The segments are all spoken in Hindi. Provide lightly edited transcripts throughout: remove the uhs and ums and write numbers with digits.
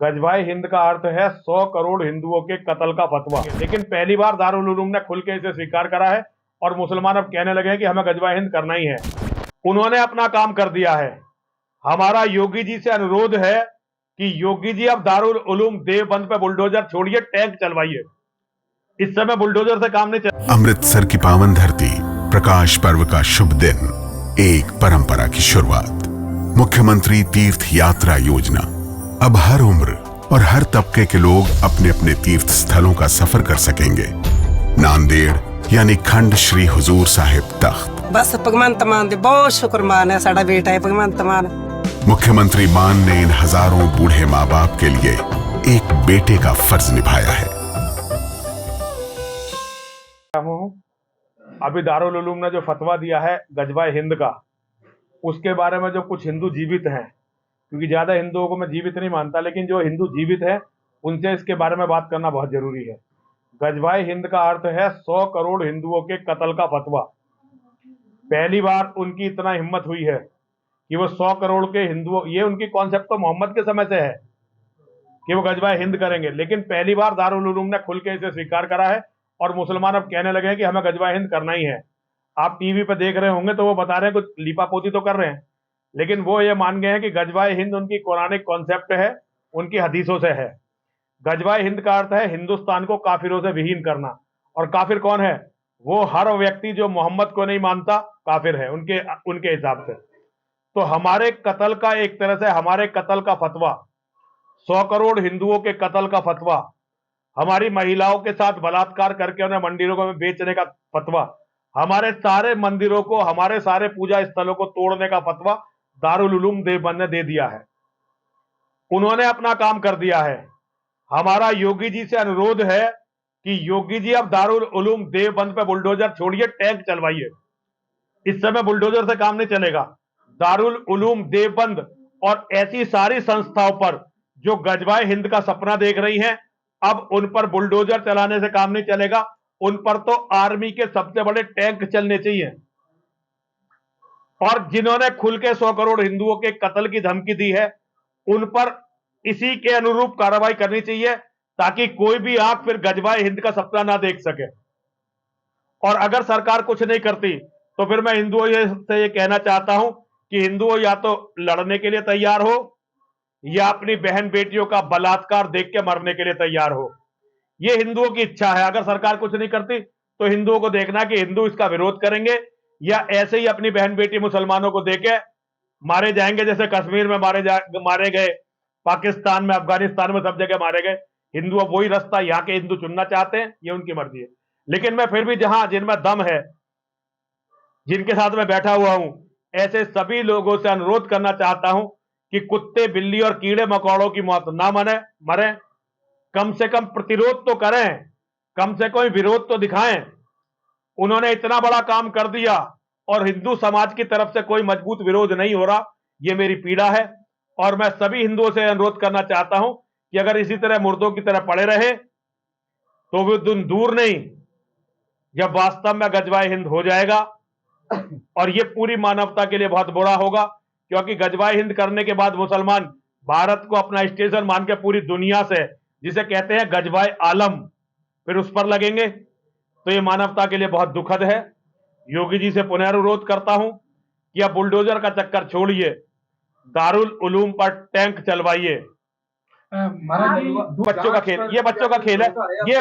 गजवाए हिंद का अर्थ है 100 करोड़ हिंदुओं के कत्ल का फतवा। लेकिन पहली बार दारुल उलूम ने खुल के इसे स्वीकार करा है और मुसलमान अब कहने लगे हैं कि हमें गजवाए हिंद करना ही है। उन्होंने अपना काम कर दिया है। हमारा योगी जी से अनुरोध है कि योगी जी अब दारुल उलूम देवबंद पे बुलडोजर छोड़िए, टैंक चलवाइए। इस समय बुलडोजर से काम नहीं चल। अमृतसर की पावन धरती, प्रकाश पर्व का शुभ दिन, एक परंपरा की शुरुआत। मुख्यमंत्री तीर्थ यात्रा योजना। अब हर उम्र और हर तबके के लोग अपने अपने तीर्थ स्थलों का सफर कर सकेंगे। नांदेड़ यानी खंड श्री हुजूर साहिब तख्त। बस भगवंत मान दे बहुत शुक्रमान है, साडा बेटा है भगवंत मान। मुख्यमंत्री मान ने इन हजारों बूढ़े माँ बाप के लिए एक बेटे का फर्ज निभाया है। अभी दारुल उलूम ने जो फतवा दिया है गजवाए हिंद का, उसके बारे में जो कुछ हिंदू जीवित हैं, क्योंकि ज्यादा हिंदुओं को मैं जीवित नहीं मानता, लेकिन जो हिंदू जीवित हैं उनसे इसके बारे में बात करना बहुत जरूरी है। गजवाए हिंद का अर्थ है 100 करोड़ हिंदुओं के कत्ल का फतवा। पहली बार उनकी इतना हिम्मत हुई है कि वो 100 करोड़ के हिंदुओं, ये उनकी कॉन्सेप्ट तो मोहम्मद के समय से है कि वो गजवाए हिंद करेंगे, लेकिन पहली बार दारुल उलूम ने खुल के इसे स्वीकार करा है और मुसलमान अब कहने लगे हैं कि हमें गजवाए हिंद करना ही है। आप टीवी पे देख रहे होंगे तो वो बता रहे हैं, कुछ लीपापोती तो कर रहे हैं, लेकिन वो ये मान गए हैं कि गजवाए हिंद उनकी कुरानिक कॉन्सेप्ट है, उनकी हदीसों से है। गजवाए हिंद का अर्थ है हिंदुस्तान को काफिरों से विहीन करना। और काफिर कौन है? वो हर व्यक्ति जो मोहम्मद को नहीं मानता काफिर है उनके हिसाब से। तो हमारे कत्ल का, एक तरह से हमारे कत्ल का फतवा, 100 करोड़ हिंदुओं के कत्ल का फतवा, हमारी महिलाओं के साथ बलात्कार करके उन्हें मंदिरों में बेचने का फतवा, हमारे सारे मंदिरों को, हमारे सारे पूजा स्थलों को तोड़ने का फतवा दारुल उलूम देवबंद ने दे दिया है। उन्होंने अपना काम कर दिया है। हमारा योगी जी से अनुरोध है कि योगी जी अब दारुल उलूम देवबंद पे बुलडोजर छोड़िए, टैंक चलवाइए। इस समय बुलडोजर से काम नहीं चलेगा। दारुल उलूम देवबंद और ऐसी सारी संस्थाओं पर जो गजवाए हिंद का सपना देख रही हैं, अब उन पर बुलडोजर चलाने से काम नहीं चलेगा। उन पर तो आर्मी के सबसे बड़े टैंक चलने चाहिए। और जिन्होंने खुल के 100 करोड़ हिंदुओं के कत्ल की धमकी दी है, उन पर इसी के अनुरूप कार्रवाई करनी चाहिए, ताकि कोई भी आंख फिर गजवाए हिंद का सपना ना देख सके। और अगर सरकार कुछ नहीं करती तो फिर मैं हिंदुओं से ये कहना चाहता हूं कि हिंदुओं या तो लड़ने के लिए तैयार हो, या अपनी बहन बेटियों का बलात्कार देख के मरने के लिए तैयार हो। ये हिंदुओं की इच्छा है। अगर सरकार कुछ नहीं करती तो हिंदुओं को देखना कि हिंदू इसका विरोध करेंगे या ऐसे ही अपनी बहन बेटी मुसलमानों को देके मारे जाएंगे, जैसे कश्मीर में मारे गए, पाकिस्तान में, अफगानिस्तान में, सब जगह मारे गए। हिंदू अब वही रास्ता यहाँ के हिंदू चुनना चाहते हैं, ये उनकी मर्जी है। लेकिन मैं फिर भी जिनमें दम है, जिनके साथ मैं बैठा हुआ हूं, ऐसे सभी लोगों से अनुरोध करना चाहता हूं कि कुत्ते, बिल्ली और कीड़े मकोड़ों की मौत ना मरे, कम से कम प्रतिरोध तो करें, कम से कम विरोध तो दिखाएं। उन्होंने इतना बड़ा काम कर दिया और हिंदू समाज की तरफ से कोई मजबूत विरोध नहीं हो रहा। ये मेरी पीड़ा है और मैं सभी हिंदुओं से अनुरोध करना चाहता हूं कि अगर इसी तरह मुर्दों की तरह पड़े रहे तो वो दिन दूर नहीं जब वास्तव में गजवाए हिंद हो जाएगा। और ये पूरी मानवता के लिए बहुत बुरा होगा, क्योंकि गजवाए हिंद करने के बाद मुसलमान भारत को अपना स्टेशन मान के पूरी दुनिया से, जिसे कहते हैं गजवाए आलम, फिर उस पर लगेंगे। तो ये मानवता के लिए बहुत दुखद है। योगी जी से पुनः अनुरोध करता हूं कि अब बुलडोजर का चक्कर छोड़िए, दारुल उलूम पर टैंक चलवाइए। बच्चों का खेल, ये बच्चों का खेल है। ये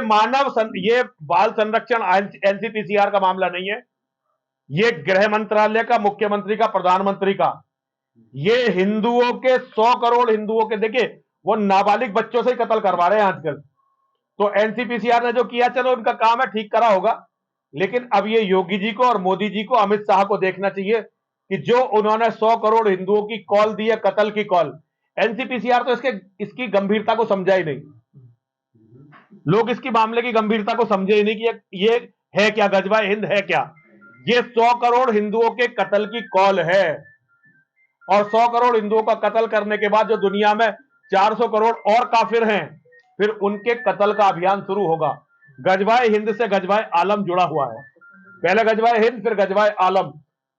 ये बाल संरक्षण एनसीपीसीआर का मामला नहीं है। ये गृह मंत्रालय का, मुख्यमंत्री का, प्रधानमंत्री का। ये हिंदुओं के 100 करोड़ हिंदुओं के, देखिए वो नाबालिग बच्चों से ही कत्ल करवा रहे हैं आजकल। तो एनसीपीसीआर ने जो किया, चलो उनका काम है, ठीक करा होगा। लेकिन अब ये योगी जी को और मोदी जी को, अमित शाह को देखना चाहिए कि जो उन्होंने 100 करोड़ हिंदुओं की कॉल दी है, कत्ल की कॉल, एनसीपीसीआर तो इसकी गंभीरता को समझा ही नहीं। लोग इसकी मामले की गंभीरता को समझे ही नहीं कि ये है क्या, गजवाए हिंद है क्या। ये 100 करोड़ हिंदुओं के कत्ल की कॉल है। और 100 करोड़ हिंदुओं का कत्ल करने के बाद जो दुनिया में 400 करोड़ और काफिर हैं, फिर उनके कत्ल का अभियान शुरू होगा। गजवाए हिंद से गजवाए आलम जुड़ा हुआ है। पहले गजवाए हिंद, फिर गजवाए आलम।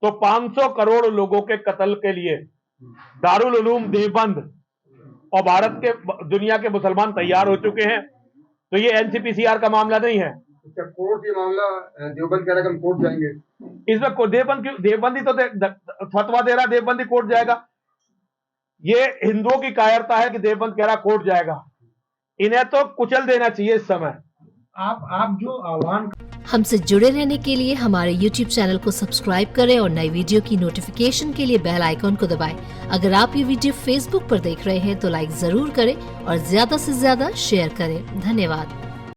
तो 500 करोड़ लोगों के कत्ल के लिए दारुल उलूम देवबंद और भारत के दुनिया के मुसलमान तैयार हो चुके हैं। तो ये एनसीपीसीआर का मामला नहीं है। अच्छा, कोर्ट ये मामला देवबंद कह रहा है कि हम कोर्ट जाएंगे। इसमें देवबंदी तो फतवा दे रहा, देवबंदी कोर्ट जाएगा। ये हिंदुओं की कायरता है कि देवबंद कह रहा कोर्ट जाएगा। इन्हें तो कुचल देना चाहिए इस समय। आप जो आह्वान हमसे जुड़े रहने के लिए हमारे YouTube चैनल को सब्सक्राइब करें और नई वीडियो की नोटिफिकेशन के लिए बेल आइकॉन को दबाएं। अगर आप ये वीडियो Facebook पर देख रहे हैं तो लाइक जरूर करें और ज्यादा से ज्यादा शेयर करें। धन्यवाद।